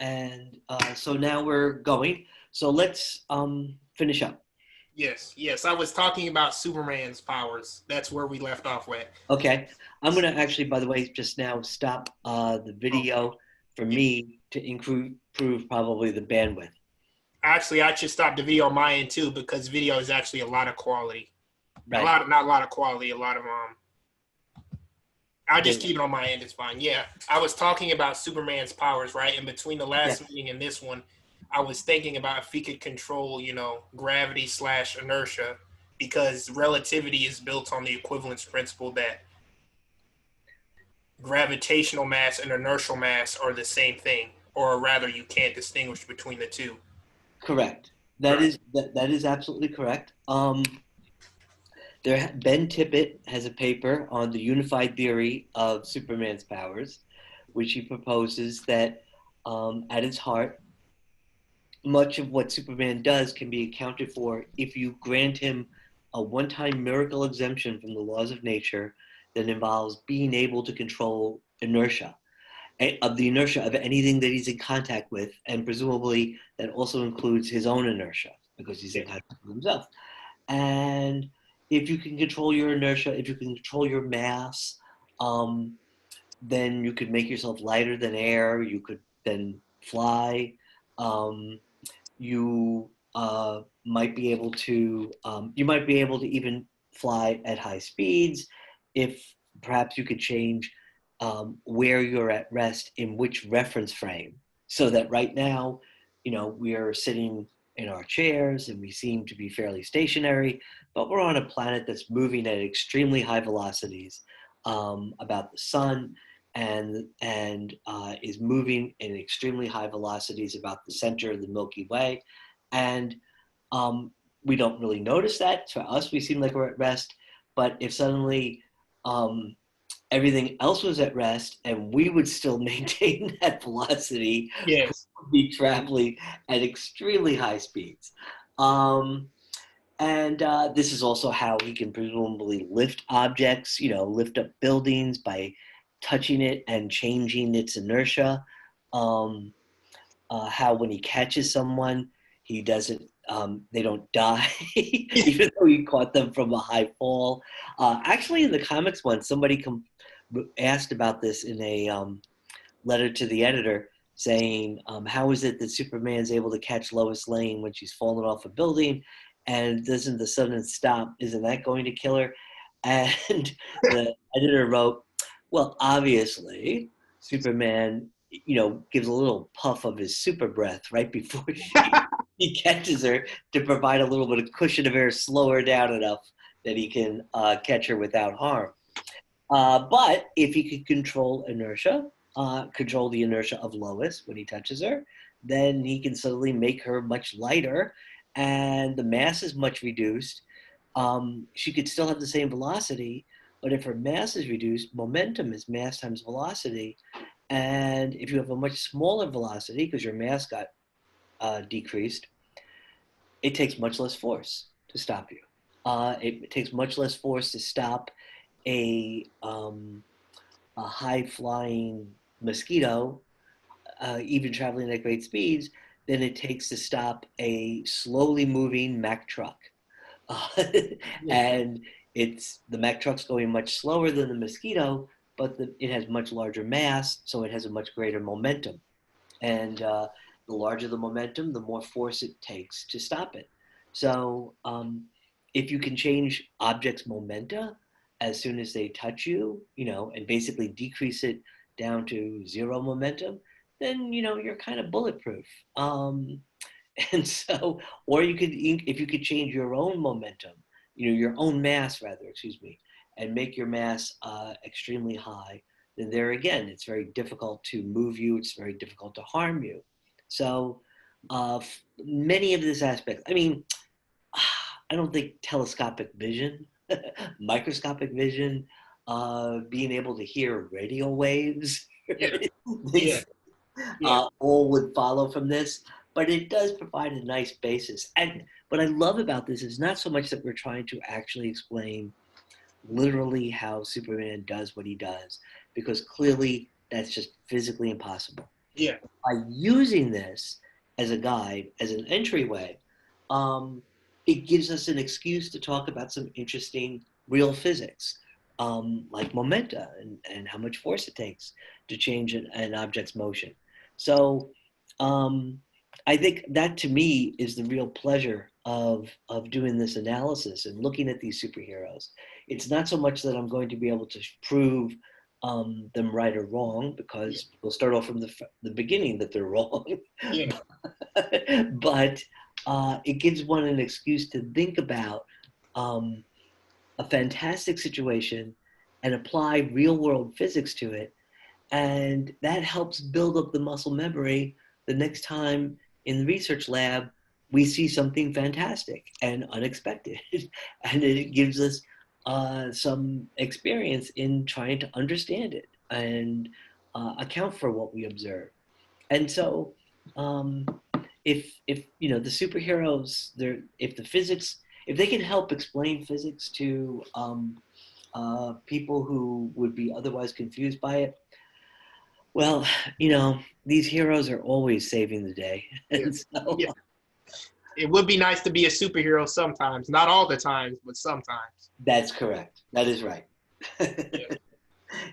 And so now we're going. So let's finish up. Yes. I was talking about Superman's powers. That's where we left off with. Okay. I'm going to actually, by the way, just now stop the Oh, video for yeah. me to improve probably the bandwidth. Actually, I should stop the video on my end too because video is actually a lot of quality. A Right. lot, not a lot of quality. A lot of I'll just There- keep it on my end. It's fine. Yeah, I was talking about Superman's powers, right? And between the last Yes. meeting and this one, I was thinking about if he could control, gravity slash inertia, because relativity is built on the equivalence principle that gravitational mass and inertial mass are the same thing, or rather, you can't distinguish between the two. Correct. Right. That is absolutely correct. Ben Tippett has a paper on the unified theory of Superman's powers, which he proposes that at its heart, much of what Superman does can be accounted for if you grant him a one time miracle exemption from the laws of nature that involves being able to control inertia, of the inertia of anything that he's in contact with, and presumably that also includes his own inertia because he's in Yeah. contact with himself. And if you can control your inertia, if you can control your mass, um, then you could make yourself lighter than air. You could then fly. Um, you might be able to even fly at high speeds if perhaps you could change where you're at rest in which reference frame, so that right now, we are sitting in our chairs and we seem to be fairly stationary, but we're on a planet that's moving at extremely high velocities about the sun, and is moving in extremely high velocities about the center of the Milky Way. And um, we don't really notice that. To us, we seem like we're at rest. But if suddenly um, everything else was at rest and we would still maintain that velocity, we Yes. would be traveling at extremely high speeds. Um, and this is also how he can presumably lift objects, lift up buildings by touching it and changing its inertia. Um, how when he catches someone, he doesn't, they don't die, even though he caught them from a high fall. Actually, in the comics one, somebody asked about this in a letter to the editor, saying, how is it that Superman's able to catch Lois Lane when she's fallen off a building, and doesn't the sudden stop? Isn't that going to kill her? And the editor wrote, well, obviously, Superman, gives a little puff of his super breath right before he catches her to provide a little bit of cushion of air, slow her down enough that he can catch her without harm. But if he could control the inertia of Lois when he touches her, then he can suddenly make her much lighter, and the mass is much reduced. She could still have the same velocity, but if her mass is reduced, momentum is mass times velocity. And if you have a much smaller velocity because your mass got decreased, it takes much less force to stop you. It takes much less force to stop a um, a high flying mosquito, even traveling at great speeds, than it takes to stop a slowly moving Mack truck. Uh, Yeah. and the Mack truck's going much slower than the mosquito, but it has much larger mass, so it has a much greater momentum. And the larger the momentum, the more force it takes to stop it. So if you can change objects' momenta as soon as they touch you, and basically decrease it down to zero momentum, then you're kind of bulletproof. And so, or if you could change your own momentum, your own mass rather, excuse me, and make your mass extremely high, then there again, it's very difficult to move you. It's very difficult to harm you. So, many of this aspect, I mean, I don't think telescopic vision, microscopic vision, being able to hear radio waves, Yeah. Yeah. things Yeah. all would follow from this. But it does provide a nice basis. And what I love about this is not so much that we're trying to actually explain literally how Superman does what he does, because clearly that's just physically impossible. Yeah. By using this as a guide, as an entryway, um, it gives us an excuse to talk about some interesting real physics, like momenta and how much force it takes to change an object's motion. So um, I think that to me is the real pleasure of doing this analysis and looking at these superheroes. It's not so much that I'm going to be able to prove them right or wrong, Yeah. because we'll start off from the beginning that they're wrong. Yeah. But it gives one an excuse to think about um, a fantastic situation and apply real world physics to it. And that helps build up the muscle memory the next time in the research lab we see something fantastic and unexpected. And it gives us some experience in trying to understand it and account for what we observe. And so, um, if you know the superheroes, if the physics, if they can help explain physics to people who would be otherwise confused by it, well, these heroes are always saving the day. Yeah. And so Yeah. It would be nice to be a superhero sometimes, not all the times, but sometimes. that's correct. That is right. Yeah.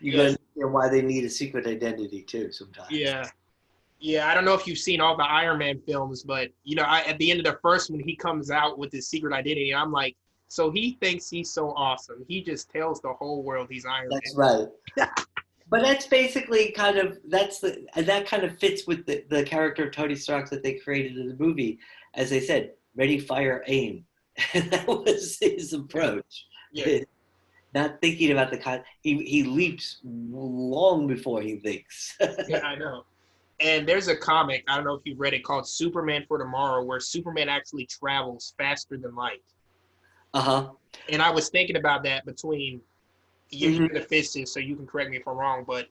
You got to Yes. understand why they need a secret identity too sometimes. Yeah. Yeah, I don't know if you've seen all the Iron Man films, but at the end of the first one, he comes out with his secret identity. And I'm like, so he thinks he's so awesome. He just tells the whole world he's Iron That's right. Man. But that's basically kind of and that kind of fits with the character of Tony Stark that they created in the movie. As they said, ready, fire, aim. And that was his approach. Yeah, Not thinking about he leaps long before he thinks. yeah, I know. And there's a comic, I don't know if you've read it, called Superman for Tomorrow, where Superman actually travels faster than light. Uh-huh. And I was thinking about that between you're Hmm. the physicist, so you can correct me if I'm wrong, but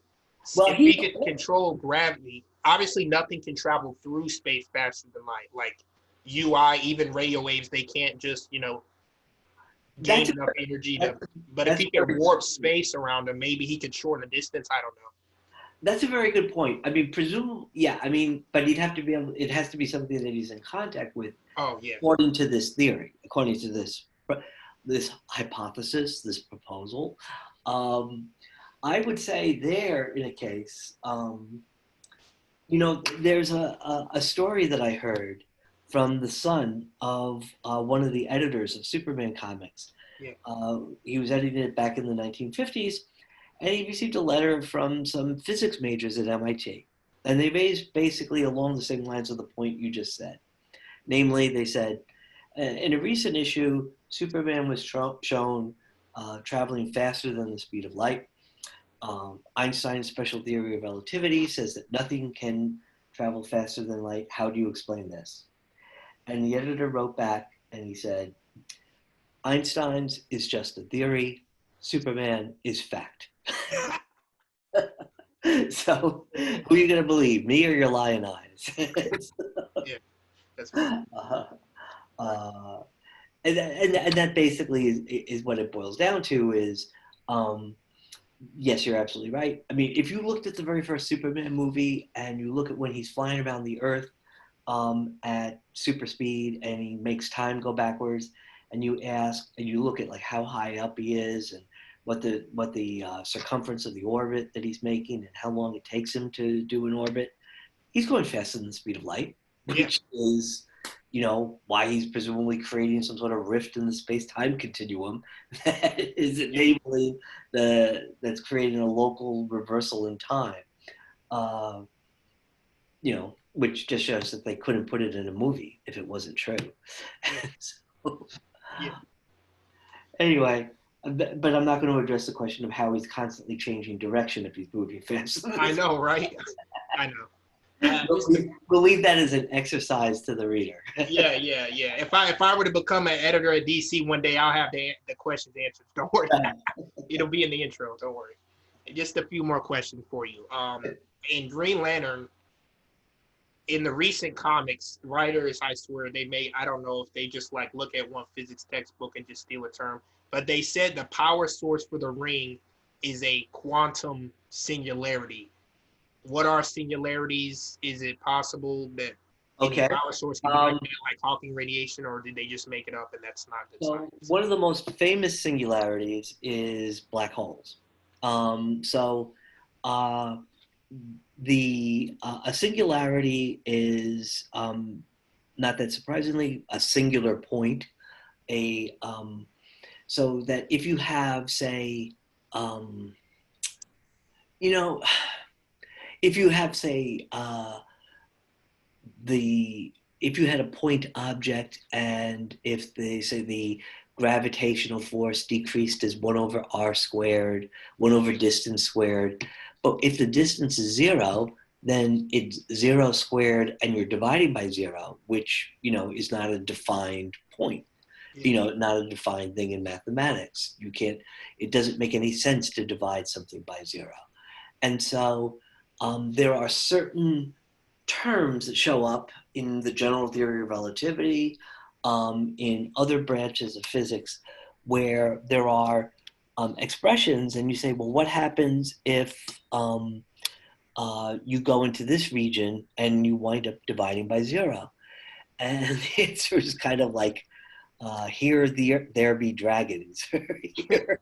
Well, if we could control gravity, obviously nothing can travel through space faster than light. Like UI, even radio waves, they can't just, gain that's a, enough energy that's to. But if that's a he could very warp space around him, maybe he could shorten the distance. I don't know. that's a very good point. I mean, presumably, yeah. I mean, but he'd have to be able. It has to be something that he's in contact with, Oh yeah, according to this theory, according to this hypothesis, this proposal. Um, I would say there in a case, there's a story that I heard from the son of one of the editors of Superman comics. yeah, He was editing it back in the 1950s, and he received a letter from some physics majors at MIT. And they raised basically along the same lines of the point you just said. Namely, they said, in a recent issue, Superman was shown traveling faster than the speed of light. Einstein's special theory of relativity says that nothing can travel faster than light. How do you explain this? And the editor wrote back and he said, Einstein's is just a theory. Superman is fact. So, who are you going to believe, me or your lying eyes? yeah. That's right. uh, Right. uh, and that basically is what it boils down to is um, yes, you're absolutely right. I mean, if you looked at the very first Superman movie and you look at when he's flying around the Earth at super speed and he makes time go backwards, and you look at like how high up he is and what the circumference of the orbit that he's making and how long it takes him to do an orbit, he's going faster than the speed of light, Yeah, which is why he's presumably creating some sort of rift in the space-time continuum that is yeah, enabling that's creating a local reversal in time. Uh, which just shows that they couldn't put it in a movie if it wasn't true. yeah, So, yeah. anyway, but I'm not going to address the question of how he's constantly changing direction if he's moving faster. I know, right? I know. Just We'll leave that as an exercise to the reader. yeah, yeah, yeah. If I were to become an editor at DC one day, I'll have the questions answered. Don't worry. It'll be in the intro. Don't worry. Just a few more questions for you. In Green Lantern, in the recent comics, writers, I swear, they made, I don't know if they just like look at one physics textbook and just steal a term, but they said the power source for the ring is a quantum singularity. What are singularities? Is it possible that any Okay. power source can be like Um, that, like Hawking radiation, or did they just make it up and that's not good so science? one of the most famous singularities is black holes. So uh, the a singularity is not that surprisingly a singular point. A So that if you have, say, um, you know, if you have, say, the if you had a point object and if they say the gravitational force decreased as 1 over r squared, 1 over distance squared, but if the distance is 0, then it's 0 squared and you're dividing by 0, which is not a defined point, Yeah. not a defined thing in mathematics. You can't It doesn't make any sense to divide something by 0. And so there are certain terms that show up in the general theory of relativity, in other branches of physics, where there are expressions, and you say, well, what happens if you go into this region and you wind up dividing by 0? And the answer is kind of like, here there be dragons. here,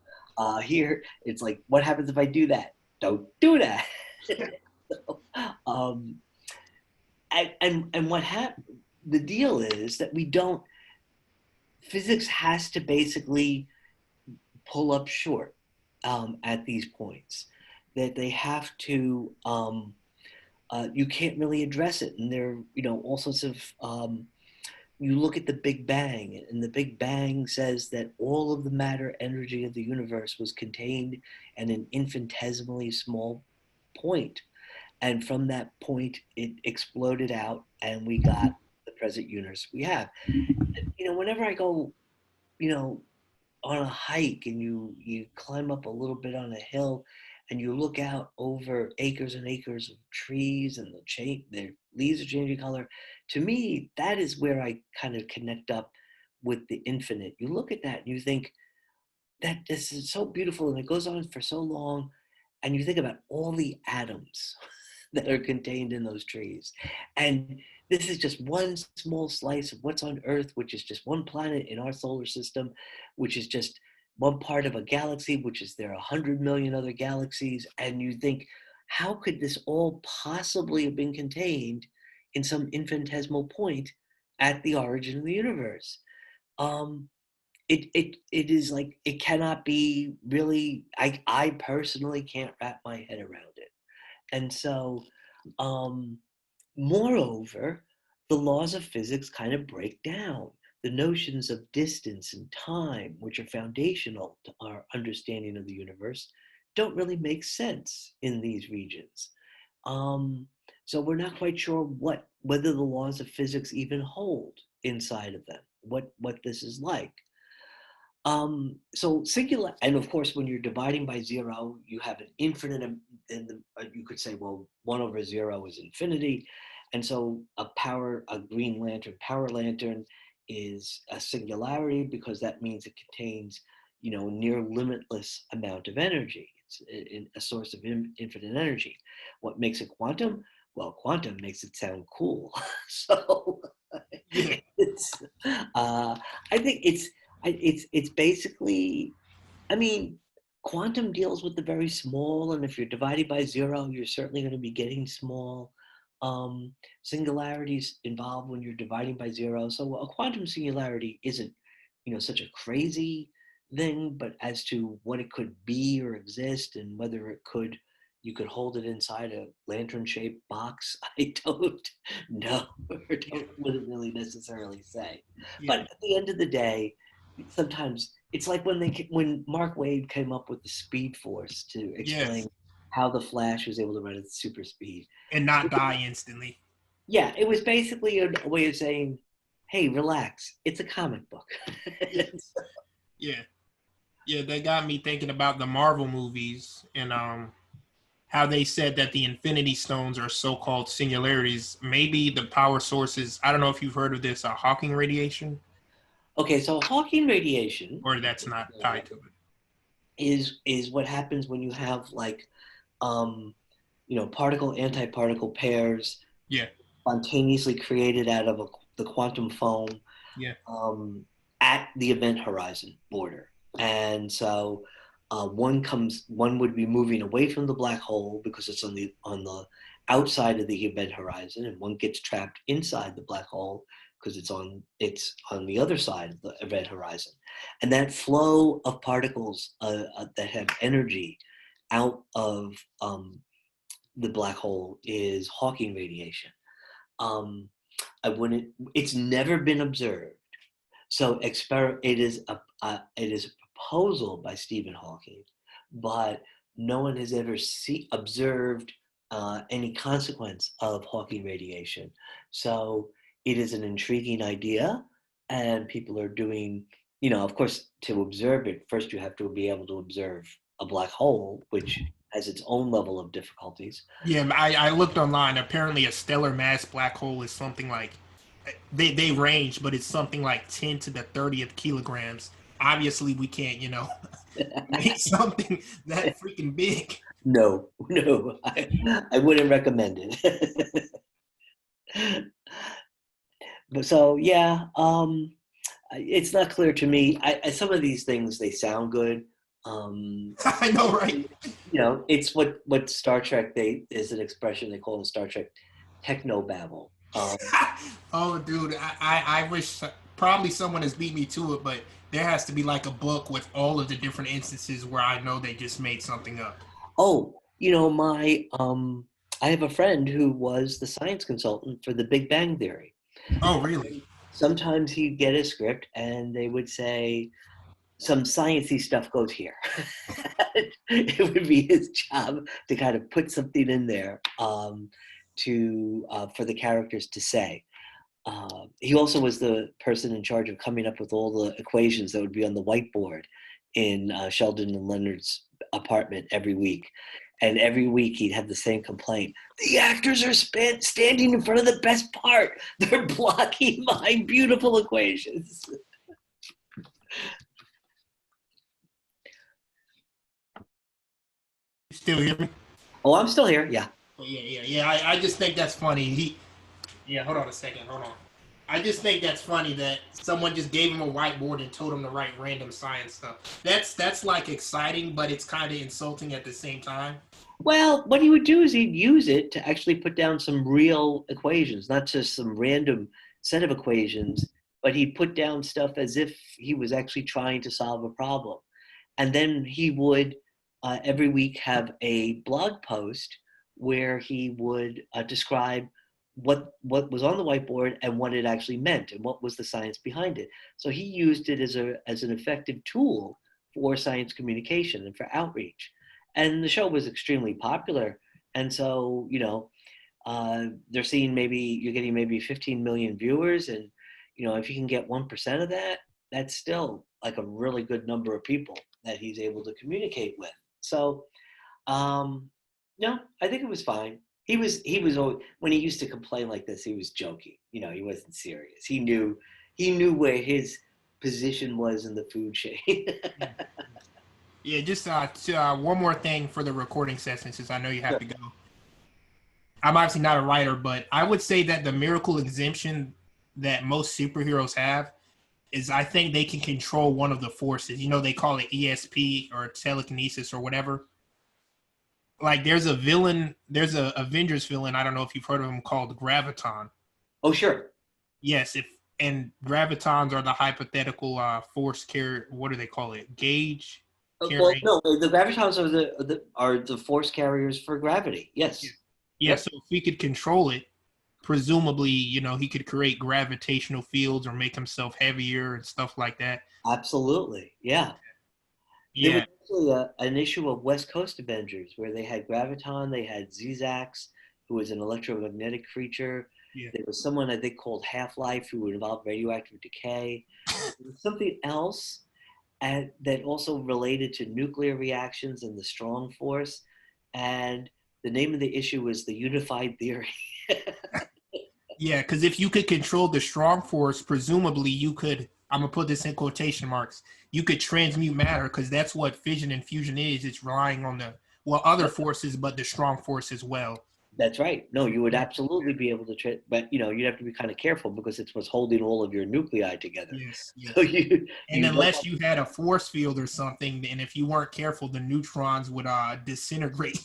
here, it's like, what happens if I do that? Don't do that. So, um, and what happened? The deal is that we don't. Physics has to basically pull up short at these points. That they have to. You can't really address it, and there, all sorts of. You look at the Big Bang, and the Big Bang says that all of the matter energy of the universe was contained in an infinitesimally small point. And from that point, it exploded out, and we got the present universe we have. Whenever I go, you know, on a hike and you climb up a little bit on a hill, and you look out over acres and acres of trees, and their leaves are changing color. To me, that is where I kind of connect up with the infinite. You look at that and you think that this is so beautiful, and it goes on for so long, and you think about all the atoms that are contained in those trees. And this is just one small slice of what's on Earth, which is just one planet in our solar system, which is just one part of a galaxy, which is there are 100 million other galaxies. And you think, how could this all possibly have been contained in some infinitesimal point at the origin of the universe? Um, it is like, it cannot be really. I personally can't wrap my head around it. And so, um, moreover, the laws of physics kind of break down. The notions of distance and time, which are foundational to our understanding of the universe, don't really make sense in these regions. Um, so we're not quite sure whether the laws of physics even hold inside of them. What this is like. So singular, and of course, when you're dividing by 0, you have an infinite, and you could say, well, 1 over 0 is infinity. And so a Green Lantern power lantern is a singularity because that means it contains, near limitless amount of energy. It's a source of infinite energy. What makes it quantum? Well, quantum makes it sound cool. So Yeah. it's, I think it's basically, I mean, quantum deals with the very small, and if you're dividing by 0, you're certainly going to be getting small. Um, Singularities involved when you're dividing by 0. So a quantum singularity isn't, such a crazy thing, but as to what it could be or exist, and whether you could hold it inside a lantern-shaped box, I don't know, or Yeah. wouldn't really necessarily say. Yeah. But at the end of the day, sometimes it's like when Mark Wade came up with the Speed Force to Yes. explain how the Flash was able to run at super speed. And not die instantly. Yeah, it was basically a way of saying, "Hey, relax. It's a comic book." Yes. Yeah. Yeah. They got me thinking about the Marvel movies and how they said that the Infinity Stones are so-called singularities. Maybe the power sources. I don't know if you've heard of this, Hawking radiation, Okay, so Hawking radiation or that's not tied to it. is what happens when you have like um, particle antiparticle pairs Yeah. spontaneously created out of the quantum foam Yeah. um, at the event horizon border. And so one would be moving away from the black hole because it's on the outside of the event horizon, and one gets trapped inside the black hole because it's on the other side of the event horizon. And that flow of particles that have energy out of the black hole is Hawking radiation. Um, I wouldn't. It's never been observed. So it is a proposal by Stephen Hawking, but no one has ever observed any consequence of Hawking radiation. So it is an intriguing idea, and people are doing. Of course, to observe it, first you have to be able to observe a black hole, which has its own level of difficulties. Yeah, I looked online. Apparently, a stellar mass black hole is something like they range, but it's something like 10 to the 30th kilograms. Obviously, we can't, make something that freaking big. No, no, I wouldn't recommend it. But so yeah, it's not clear to me. Some of these things they sound good. I know, right? It's what Star Trek they is an expression they call in Star Trek techno babble. Oh, dude, I wish probably someone has beat me to it, but there has to be like a book with all of the different instances where I know they just made something up. Oh, my I have a friend who was the science consultant for the Big Bang Theory. Oh, really? Sometimes he'd get a script and they would say, some sciencey stuff goes here. It would be his job to kind of put something in there to for the characters to say. He also was the person in charge of coming up with all the equations that would be on the whiteboard in Sheldon and Leonard's apartment every week. And every week he'd have the same complaint. The actors are standing in front of the best part. They're blocking my beautiful equations. You still hear me? Oh, I'm still here. Yeah. Oh, yeah. I just think that's funny. Yeah, hold on a second. Hold on. I just think that's funny that someone just gave him a whiteboard and told him to write random science stuff. That's like exciting, but it's kind of insulting at the same time. Well, what he would do is he'd use it to actually put down some real equations, not just some random set of equations, but he'd put down stuff as if he was actually trying to solve a problem. And then he would every week have a blog post where he would describe what was on the whiteboard and what it actually meant and what was the science behind it. So he used it as an effective tool for science communication and for outreach. And the show was extremely popular. And so, they're seeing you're getting maybe 15 million viewers. And, if you can get 1% of that, that's still like a really good number of people that he's able to communicate with. So, no, I think it was fine. He was always, when he used to complain like this, he was joking. He wasn't serious. He knew where his position was in the food chain. Yeah, just one more thing for the recording session, since I know you have to go. I'm obviously not a writer, but I would say that the miracle exemption that most superheroes have is I think they can control one of the forces. They call it ESP or telekinesis or whatever. Like there's a Avengers villain, I don't know if you've heard of him, called Graviton. Oh, sure. Yes, and gravitons are the hypothetical force carrier. What do they call it? Gauge Well, carrying. no, the gravitons are the force carriers for gravity. Yes. Yeah. Yep. So if he could control it, presumably, he could create gravitational fields or make himself heavier and stuff like that. Absolutely. Yeah. There was Yeah. actually an issue of West Coast Avengers where they had Graviton, they had Zzax, who was an electromagnetic creature. Yeah. There was someone I think called Half-Life who would involve radioactive decay. There was something else that also related to nuclear reactions and the strong force. And the name of the issue was the unified theory. Yeah, because if you could control the strong force, presumably you could, I'm going to put this in quotation marks, you could transmute matter because that's what fission and fusion is. It's relying on the well, other forces, but the strong force as well. That's right. No, you would Yeah. absolutely be able to, but you'd have to be kind of careful because it's what's holding all of your nuclei together. Yes, So yes. you And you don't unless want, you had a force field or something, and if you weren't careful, the neutrons would disintegrate.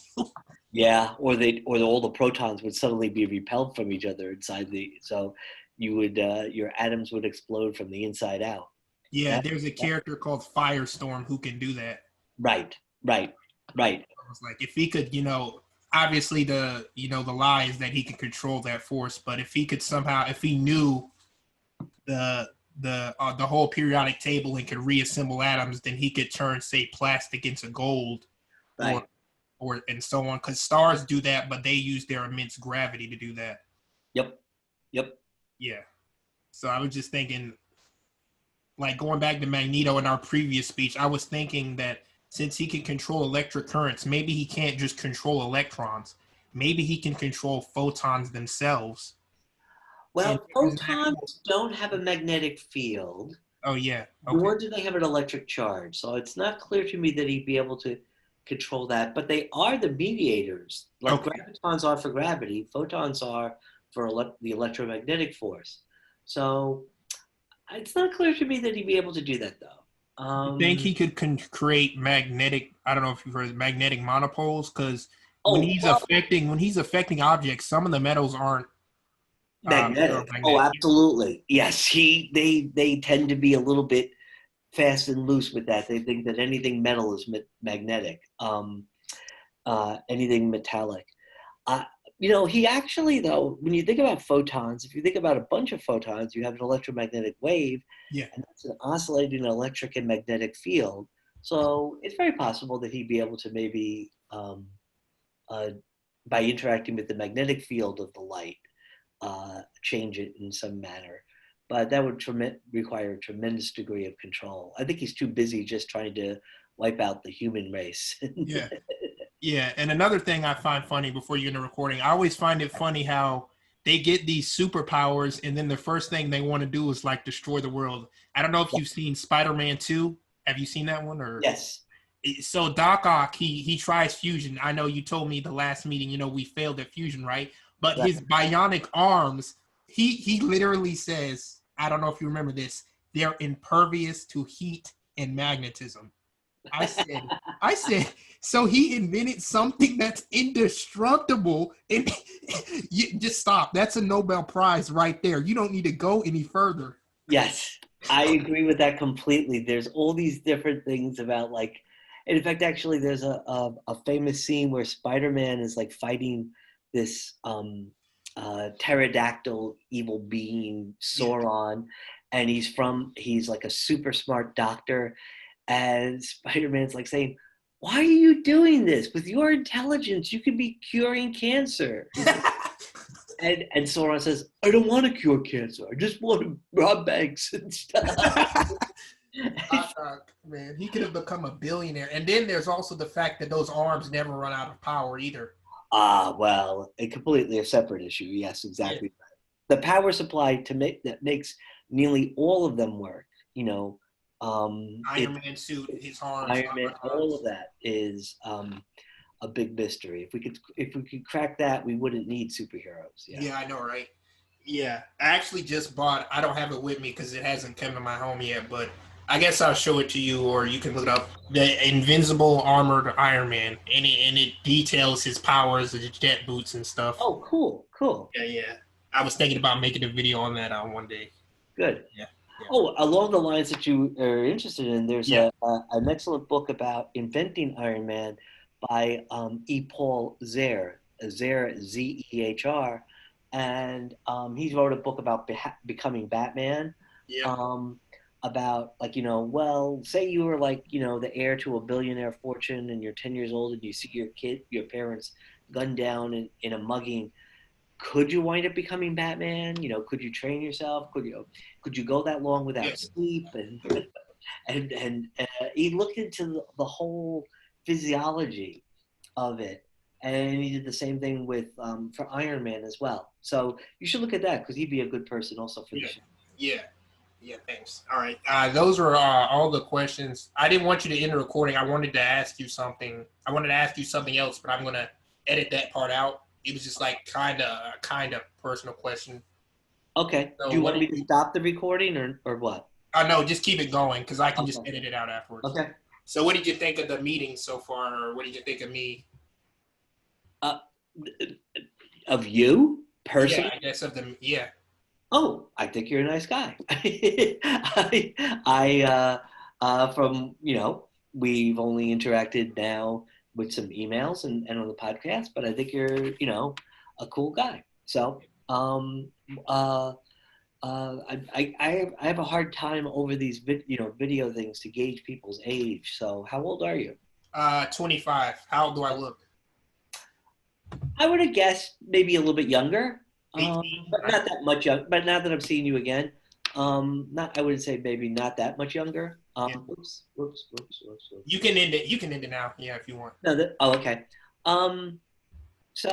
yeah, or all the protons would suddenly be repelled from each other inside so you would your atoms would explode from the inside out. Yeah, That, there's a that character called Firestorm who can do that. right, right, right. I was like, if he could, obviously the lie is that he can control that force, but if he could somehow, if he knew the the whole periodic table and could reassemble atoms, then he could turn, say, plastic into gold, or Right. and so on. Because stars do that, but they use their immense gravity to do that. Yep. Yep. Yeah. So I was just thinking, like going back to Magneto in our previous speech, I was thinking that since he can control electric currents, maybe he can't just control electrons. Maybe he can control photons themselves. And Well, there's an actual. photons don't have a magnetic field, Oh yeah. Okay. nor do they have an electric charge. So it's not clear to me that he'd be able to control that. But they are the mediators, like Okay. gravitons are for gravity, photons are for the electromagnetic force. So it's not clear to me that he'd be able to do that, though. You think he could create magnetic? I don't know if you've heard of magnetic monopoles, because Oh, well, when he's affecting objects, some of the metals aren't magnetic. Oh, ferromagnetic. absolutely. Yes, they tend to be a little bit fast and loose with that. They think that anything metal is magnetic, anything metallic. Uh, he actually, though, when you think about photons, if you think about a bunch of photons, you have an electromagnetic wave, Yeah. and that's an oscillating electric and magnetic field. So it's very possible that he'd be able to maybe, uh, by interacting with the magnetic field of the light, change it in some manner. But that would require a tremendous degree of control. I think he's too busy just trying to wipe out the human race. Yeah. Yeah, and another thing I find funny before you get into recording, I always find it funny how they get these superpowers and then the first thing they want to do is like destroy the world. I don't know if you've seen Spider-Man 2. Have you seen that one? Or Yes. so Doc Ock, he tries fusion. I know you told me the last meeting, we failed at fusion, right? But Right. his bionic arms, he literally says, I don't know if you remember this, they're impervious to heat and magnetism. I said, I said, so he invented something that's indestructible, and you just stop. That's a Nobel Prize right there. You don't need to go any further. Yes, I agree with that completely. There's all these different things about and in fact, actually, there's a famous scene where Spider-Man is like fighting this pterodactyl evil being Yeah. Sauron, and he's like a super smart doctor, and Spider-Man's like saying, "Why are you doing this? With your intelligence, you could be curing cancer." And Sauron says, "I don't want to cure cancer. I just want to rob banks and stuff." Man, he could have become a billionaire. And then there's also the fact that those arms never run out of power either. Well, a completely a separate issue. Yes, Yeah. exactly. The power supply that makes nearly all of them work. Iron It Man suit, his arms, Iron Man, all of that is a big mystery. If we could crack that, we wouldn't need superheroes. Yeah. Yeah, I know, right? Yeah, I actually just bought. I don't have it with me because it hasn't come to my home yet. But I guess I'll show it to you, or you can look it up. The Invincible Armored Iron Man, and it details his powers, his jet boots, and stuff. Oh, cool, cool, Yeah, yeah. I was thinking about making a video on that one day. good. Yeah, yeah, Oh, along the lines that you are interested in, there's yeah, an excellent book about inventing Iron Man by E. Paul Zehr, Zehr, and he wrote a book about becoming Batman. yeah, Um, about well, say you were the heir to a billionaire fortune, and you're 10 years old, and you see your parents gunned down in a mugging. Could you wind up becoming Batman? Could you train yourself? Could you go that long without yes. sleep? And and he looked into the whole physiology of it, and he did the same thing with for Iron Man as well. So you should look at that because he'd be a good person also for the Yeah, show. yeah. Yeah, thanks. All right. Those were all the questions. I didn't want you to end the recording. I wanted to ask you something. I wanted to ask you something else, but I'm gonna edit that part out. It was just like kind of personal question. Okay. Do So you what want did me to you? stop the recording or what? No, just keep it going because I can just Okay. edit it out afterwards. Okay. So what did you think of the meeting so far, or what did you think of me? Uh, of you Yeah, personally? I guess of the yeah. Oh, I think you're a nice guy. From, we've only interacted now with some emails and on the podcast, but I think you're, a cool guy. So, uh, I have a hard time over these video things to gauge people's age. So, how old are you? 25. How old do I look? I would have guessed maybe a little bit younger, 18, but not 19. that much young. But now that I'm seeing you again, not I would say maybe not that much younger. Yeah. Whoops. You can end it. You can end it now. Yeah, if you want. No, oh, okay. Um, so